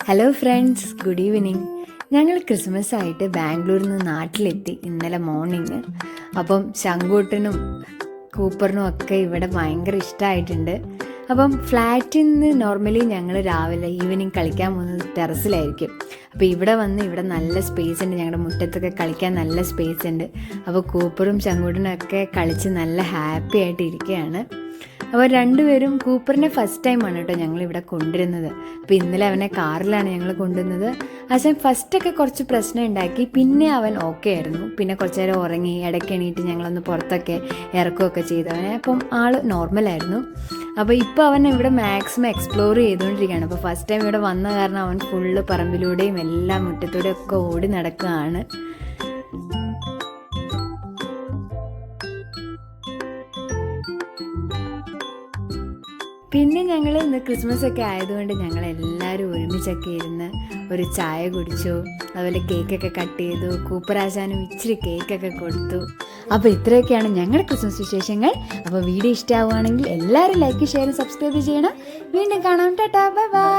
Hello friends, good evening. ഞങ്ങൾ Christmas ആയിട്ട് ബാംഗ്ലൂരിൽ നിന്ന് നാട്ടിലെത്തി ഇന്നലെ മോർണിംഗ്. അപ്പം ശങ്കൂട്ടനും കൂപ്പറിനും ഒക്കെ ഇവിടെ ഭയങ്കര ഇഷ്ടമായിട്ടുണ്ട്. അപ്പം ഫ്ലാറ്റിൽ നിന്ന് നോർമലി ഞങ്ങൾ രാവിലെ ഈവനിങ് കളിക്കാൻ പോകുന്നത് ടെറസിലായിരിക്കും. അപ്പോൾ ഇവിടെ വന്ന് ഇവിടെ നല്ല സ്പേസ് ഉണ്ട്, ഞങ്ങളുടെ മുറ്റത്തൊക്കെ കളിക്കാൻ നല്ല സ്പേസ് ഉണ്ട്. അപ്പോൾ കൂപ്പറും ശങ്കൂട്ടനും ഒക്കെ കളിച്ച് നല്ല ഹാപ്പി ആയിട്ട് ഇരിക്കുകയാണ്. അപ്പോൾ രണ്ടുപേരും കൂപ്പറിനെ ഫസ്റ്റ് ടൈമാണ് കേട്ടോ ഞങ്ങളിവിടെ കൊണ്ടുവരുന്നത്. അപ്പോൾ ഇന്നലെ അവനെ കാറിലാണ് ഞങ്ങൾ കൊണ്ടുവന്നത്. പക്ഷേ ഫസ്റ്റൊക്കെ കുറച്ച് പ്രശ്നം ഉണ്ടാക്കി, പിന്നെ അവൻ ഓക്കെ ആയിരുന്നു. പിന്നെ കുറച്ച് നേരം ഉറങ്ങി, ഇടയ്ക്ക് എണീറ്റ് ഞങ്ങളൊന്ന് പുറത്തൊക്കെ ഇറക്കുകയൊക്കെ ചെയ്തവനെ. അപ്പം ആൾ നോർമലായിരുന്നു. അപ്പോൾ ഇപ്പോൾ അവൻ ഇവിടെ മാക്സിമം എക്സ്പ്ലോർ ചെയ്തുകൊണ്ടിരിക്കുകയാണ്. അപ്പോൾ ഫസ്റ്റ് ടൈം ഇവിടെ വന്ന കാരണം അവൻ ഫുള്ള് പറമ്പിലൂടെയും എല്ലാ മുറ്റത്തൂടെയും ഒക്കെ ഓടി നടക്കുകയാണ്. പിന്നെ ഞങ്ങൾ ഇന്ന് ക്രിസ്മസ് ഒക്കെ ആയതുകൊണ്ട് ഞങ്ങൾ എല്ലാവരും ഒരുമിച്ചൊക്കെ ഇരുന്ന് ഒരു ചായ കുടിച്ചു. അതുപോലെ കേക്കൊക്കെ കട്ട് ചെയ്തു. കൂപ്പറാശാനും ഇച്ചിരി കേക്കൊക്കെ കൊടുത്തു. അപ്പോൾ ഇത്രയൊക്കെയാണ് ഞങ്ങളുടെ ക്രിസ്മസ് വിശേഷങ്ങൾ. അപ്പോൾ വീഡിയോ ഇഷ്ടമാവുകയാണെങ്കിൽ എല്ലാവരും ലൈക്ക്, ഷെയർ, സബ്സ്ക്രൈബ് ചെയ്യണം. വീണ്ടും കാണാം. Tata, bye bye.